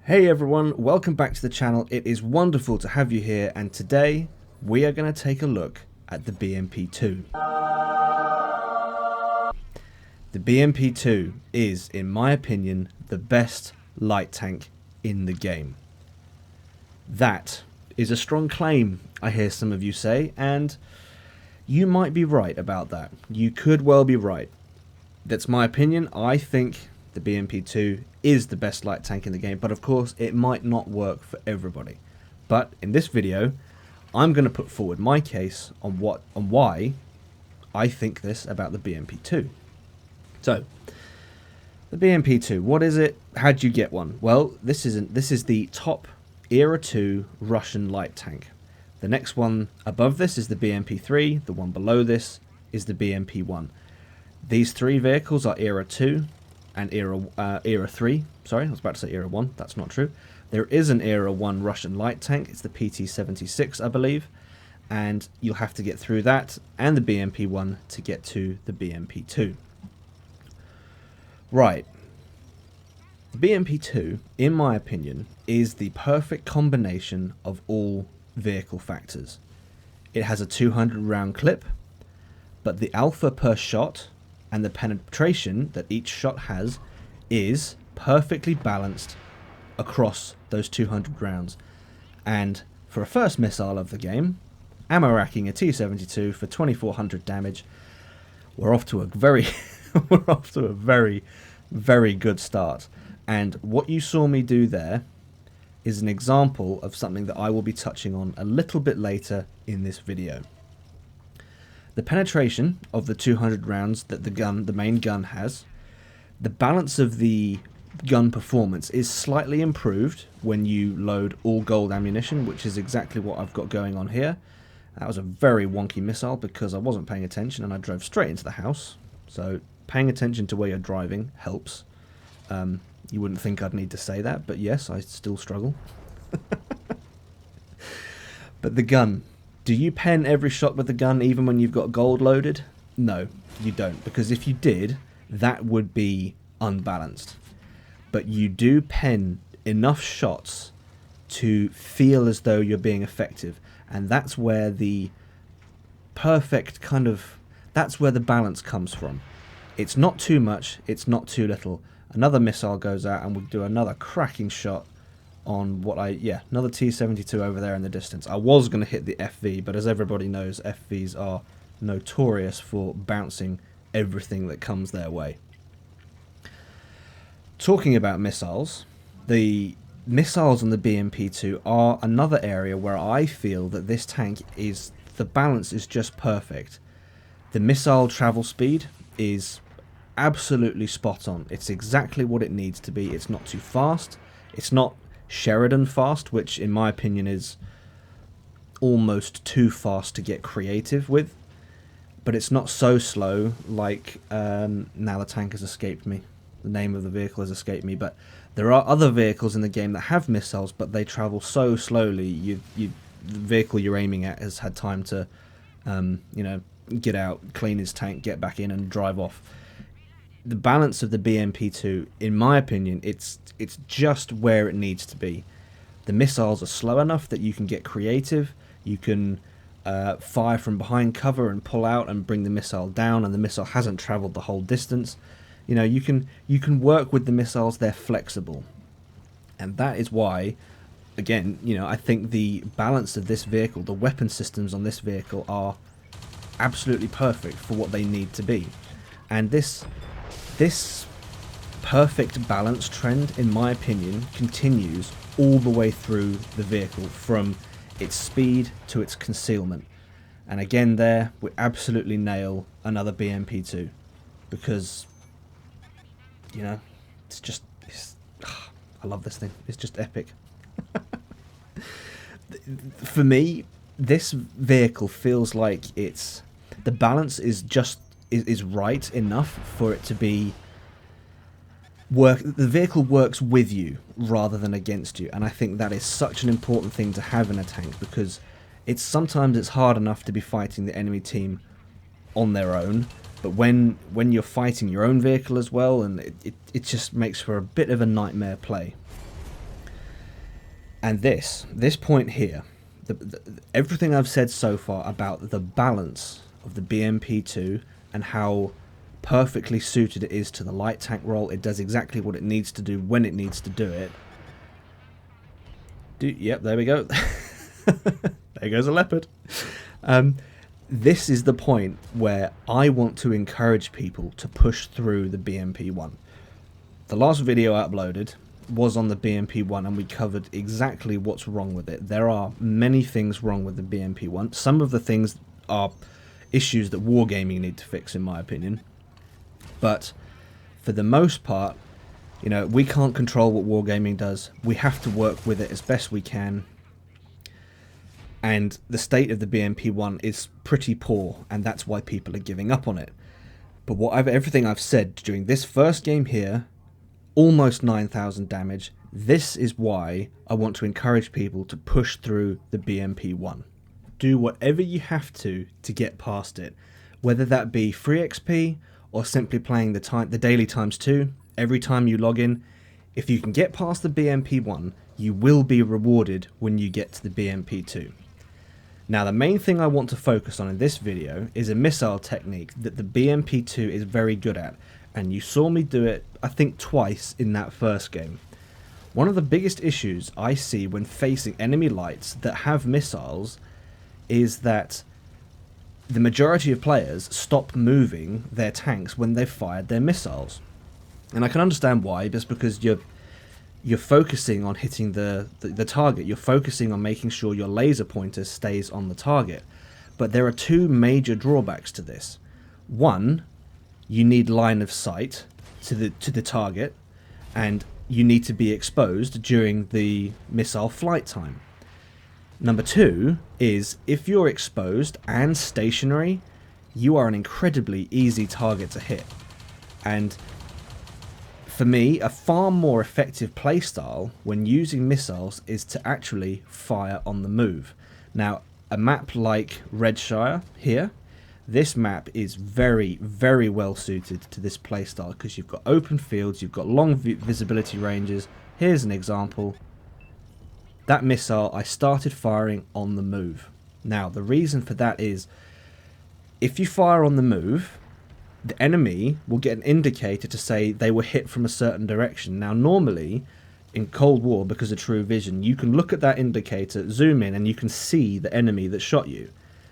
Hey everyone, welcome back to the channel. It is wonderful to have you here, and today we are going to take a look at the BMP-2. The BMP-2 is, in my opinion, the best light tank in the game. That is a strong claim, I hear some of you say, and you might be right about that. You could well be right. That's my opinion. I think the BMP-2 is the best light tank in the game, but of course it might not work for everybody. But in this video, I'm going to put forward my case on why I think this about the BMP-2. So, the BMP-2, what is it? How'd you get one? Well, this is the top Era 2 Russian light tank. The next one above this is the BMP-3. The one below this is the BMP-1. These three vehicles are Era 2 and Era 3. Sorry, I was about to say Era 1. That's not true. There is an Era 1 Russian light tank. It's the PT-76, I believe. And you'll have to get through that and the BMP-1 to get to the BMP-2. Right. The BMP-2, in my opinion, is the perfect combination of all vehicle factors. It has a 200 round clip, but the alpha per shot and the penetration that each shot has is perfectly balanced across those 200 rounds. And for a first missile of the game, ammo racking a T-72 for 2400 damage, we're off to a very very good start. And what you saw me do there is an example of something that I will be touching on a little bit later in this video. The penetration of the 200 rounds that the main gun has, the balance of the gun performance is slightly improved when you load all gold ammunition, which is exactly what I've got going on here. That was a very wonky missile because I wasn't paying attention and I drove straight into the house. So paying attention to where you're driving helps. You wouldn't think I'd need to say that, but yes, I still struggle. But the gun. Do you pen every shot with the gun even when you've got gold loaded? No, you don't, because if you did, that would be unbalanced. But you do pen enough shots to feel as though you're being effective, and that's where the that's where the balance comes from. It's not too much, it's not too little. Another missile goes out and we'll do another cracking shot on another T-72 over there in the distance. I was going to hit the FV, but as everybody knows, FVs are notorious for bouncing everything that comes their way. Talking about missiles, the missiles on the BMP-2 are another area where I feel that this tank the balance is just perfect. The missile travel speed is absolutely spot on. It's exactly what it needs to be. It's not too fast. It's not Sheridan fast, which in my opinion is almost too fast to get creative with, but it's not so slow like now the tank has escaped me. The name of the vehicle has escaped me, but there are other vehicles in the game that have missiles, but they travel so slowly. The vehicle you're aiming at has had time to get out, clean his tank, get back in and drive off. The balance of the BMP-2, in my opinion, it's just where it needs to be. The missiles are slow enough that you can get creative. You can fire from behind cover and pull out and bring the missile down, and the missile hasn't traveled the whole distance. You can work with the missiles. They're flexible, and that is why, again, I think the balance of this vehicle, the weapon systems on this vehicle, are absolutely perfect for what they need to be. And this perfect balance trend, in my opinion, continues all the way through the vehicle, from its speed to its concealment. And again there, we absolutely nail another BMP-2, because, I love this thing. It's just epic. For me, this vehicle feels like the balance is right enough for it to be the vehicle works with you rather than against you, and I think that is such an important thing to have in a tank, because sometimes it's hard enough to be fighting the enemy team on their own, but when you're fighting your own vehicle as well, and it just makes for a bit of a nightmare play. And this point here, everything I've said so far about the balance of the BMP-2 and how perfectly suited it is to the light tank role, it does exactly what it needs to do when it needs to do it. Yep, there we go. There goes a leopard. This is the point where I want to encourage people to push through the BMP-1. The last video I uploaded was on the BMP-1 and we covered exactly what's wrong with it. There are many things wrong with the BMP-1. Some of the things are issues that wargaming need to fix, in my opinion. But for the most part, you know, we can't control what wargaming does. We have to work with it as best we can. And the state of the BMP-1 is pretty poor, and that's why people are giving up on it. But everything I've said during this first game here, almost 9,000 damage, this is why I want to encourage people to push through the BMP-1. Do whatever you have to get past it, whether that be free XP or simply playing the daily ×2 every time you log in. If you can get past the BMP-1, you will be rewarded when you get to the BMP-2. Now, the main thing I want to focus on in this video is a missile technique that the BMP-2 is very good at, and you saw me do it, I think, twice in that first game. One of the biggest issues I see when facing enemy lights that have missiles is that the majority of players stop moving their tanks when they've fired their missiles. And I can understand why, just because you're focusing on hitting the target. You're focusing on making sure your laser pointer stays on the target. But there are two major drawbacks to this. One, you need line of sight to the target, and you need to be exposed during the missile flight time. Number two is, if you're exposed and stationary, you are an incredibly easy target to hit. And for me, a far more effective playstyle when using missiles is to actually fire on the move. Now, a map like Redshire here, this map is very, very well suited to this playstyle because you've got open fields, you've got long visibility ranges. Here's an example. That missile, I started firing on the move. Now, the reason for that is, if you fire on the move, the enemy will get an indicator to say they were hit from a certain direction. Now, normally, in Cold War, because of True Vision, you can look at that indicator, zoom in, and you can see the enemy that shot you.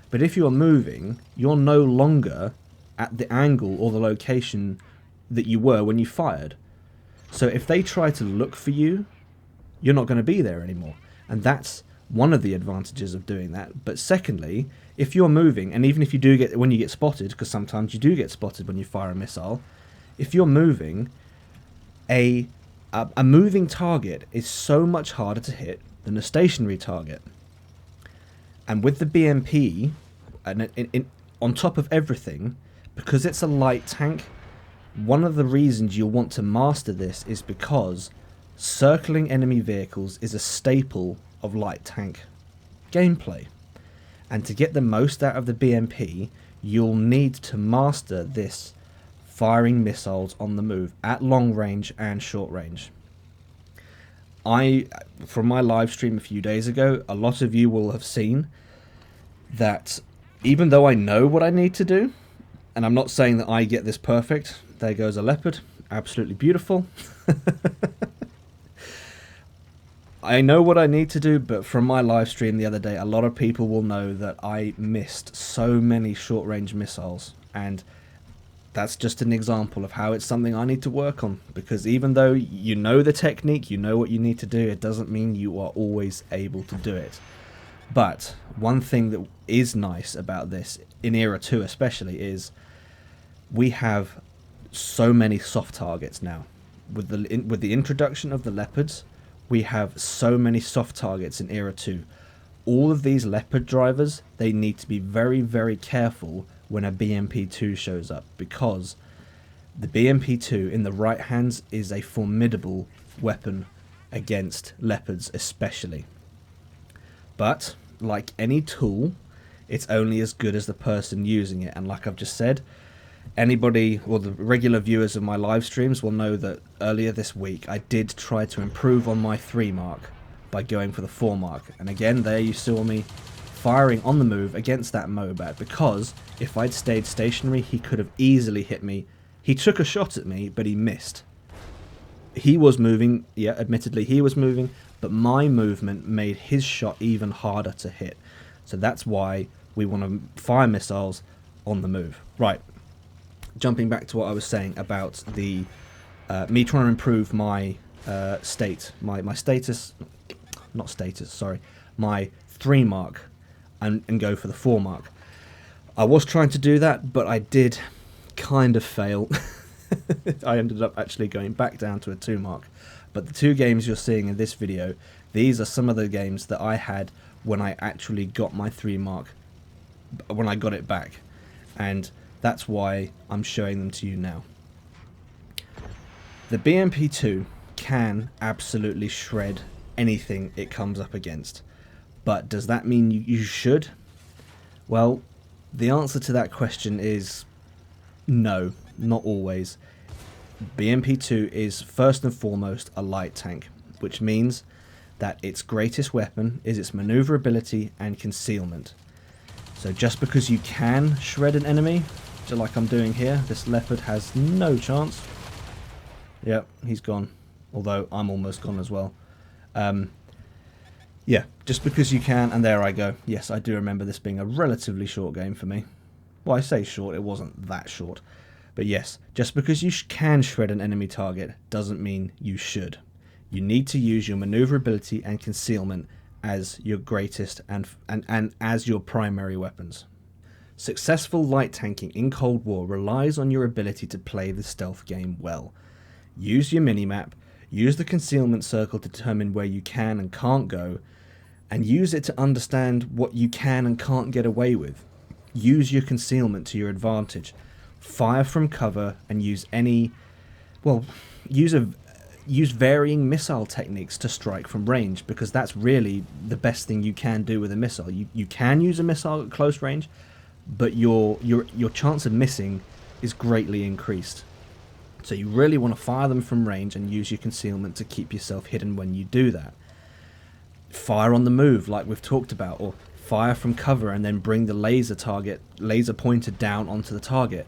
But if you're moving, you're no longer at the angle or the location that you were when you fired. So if they try to look for you, you're not going to be there anymore. And that's one of the advantages of doing that. But secondly, if you're moving, and even if you do get, when you get spotted, because sometimes you do get spotted when you fire a missile, if you're moving, a moving target is so much harder to hit than a stationary target. And with the BMP, on top of everything, because it's a light tank, one of the reasons you'll want to master this is because circling enemy vehicles is a staple of light tank gameplay. And to get the most out of the BMP, you'll need to master this firing missiles on the move at long range and short range. From my live stream a few days ago, a lot of you will have seen that even though I know what I need to do, and I'm not saying that I get this perfect, there goes a leopard, absolutely beautiful. I know what I need to do, but from my live stream the other day, a lot of people will know that I missed so many short-range missiles, and that's just an example of how it's something I need to work on, because even though you know the technique, you know what you need to do, it doesn't mean you are always able to do it. But one thing that is nice about this, in Era 2 especially, is we have so many soft targets now. With the introduction of the leopards, we have so many soft targets in Era 2. All of these leopard drivers, they need to be very, very careful when a BMP-2 shows up, because the BMP-2 in the right hands is a formidable weapon against leopards especially. But like any tool, it's only as good as the person using it, and like I've just said, anybody, or the regular viewers of my live streams will know that earlier this week I did try to improve on my 3 mark. by going for the 4 mark. And again, there you saw me firing on the move against that Mobat, because if I'd stayed stationary, he could have easily hit me. He took a shot at me, but he missed. He was moving, yeah, admittedly he was moving, but my movement made his shot even harder to hit. So that's why we want to fire missiles on the move. Right, jumping back to what I was saying about the me trying to improve my state, my status, not status, sorry, my 3 mark, and go for the 4 mark. I was trying to do that, but I did kind of fail. I ended up actually going back down to a 2 mark. But the 2 games you're seeing in this video, these are some of the games that I had when I actually got my 3 mark, when I got it back. And that's why I'm showing them to you now. The BMP-2 can absolutely shred anything it comes up against. But does that mean you should? Well, the answer to that question is no, not always. BMP-2 is first and foremost a light tank, which means that its greatest weapon is its maneuverability and concealment. So just because you can shred an enemy, just like I'm doing here, this Leopard has no chance. Yep, he's gone. Although I'm almost gone as well. Yeah, just because you can, and there I go. Yes, I do remember this being a relatively short game for me. Well, I say short, it wasn't that short. But yes, just because you can shred an enemy target doesn't mean you should. You need to use your maneuverability and concealment as your greatest and as your primary weapons. Successful light tanking in Cold War relies on your ability to play the stealth game well. Use your minimap, use the concealment circle to determine where you can and can't go, and use it to understand what you can and can't get away with. Use your concealment to your advantage. Fire from cover and use use varying missile techniques to strike from range, because that's really the best thing you can do with a missile. You can use a missile at close range, but your chance of missing is greatly increased. So you really want to fire them from range and use your concealment to keep yourself hidden when you do that. Fire on the move, like we've talked about, or fire from cover and then bring the laser pointer down onto the target.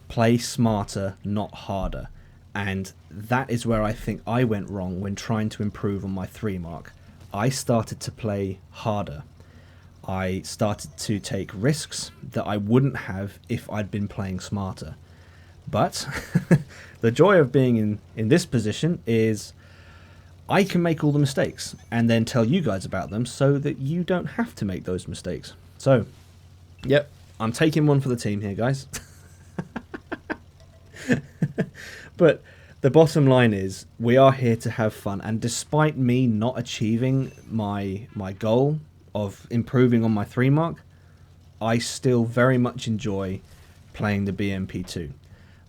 Play smarter, not harder. And that is where I think I went wrong when trying to improve on my 3 mark. I started to play harder. I started to take risks that I wouldn't have if I'd been playing smarter. But the joy of being in this position is I can make all the mistakes and then tell you guys about them so that you don't have to make those mistakes. So, yep, I'm taking one for the team here, guys. But the bottom line is we are here to have fun, and despite me not achieving my goal of improving on my 3 mark, I still very much enjoy playing the BMP-2.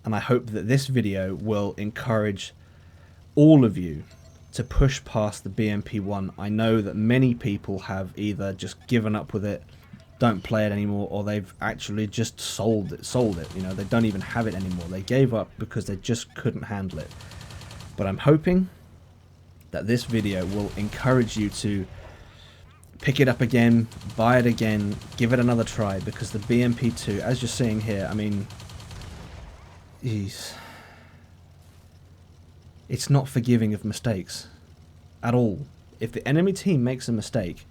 And I hope that this video will encourage all of you to push past the BMP-1. I know that many people have either just given up with it, don't play it anymore, or they've actually just sold it. You know, they don't even have it anymore. They gave up because they just couldn't handle it. But I'm hoping that this video will encourage you to pick it up again, buy it again, give it another try, because the BMP-2, as you're seeing here, I mean, it's not forgiving of mistakes at all. If the enemy team makes a mistake,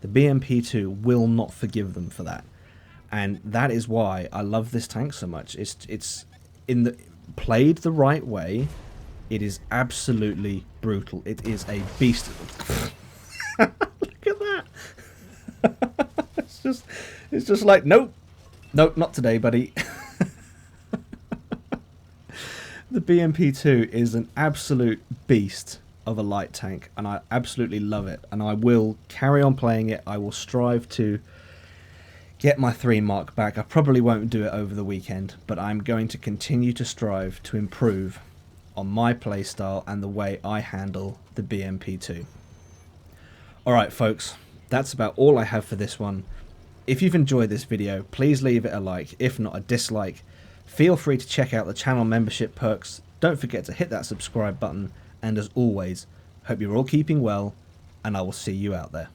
the BMP-2 will not forgive them for that. And that is why I love this tank so much. It's played the right way, it is absolutely brutal. It is a beast. Look at that. It's just like, nope, not today, buddy. The BMP-2 is an absolute beast of a light tank, and I absolutely love it, and I will carry on playing it. I will strive to get my 3 mark back. I probably won't do it over the weekend, but I'm going to continue to strive to improve on my playstyle and the way I handle the BMP-2. Alright folks, that's about all I have for this one. If you've enjoyed this video, please leave it a like, if not a dislike. Feel free to check out the channel membership perks. Don't forget to hit that subscribe button. And as always, hope you're all keeping well. and I will see you out there.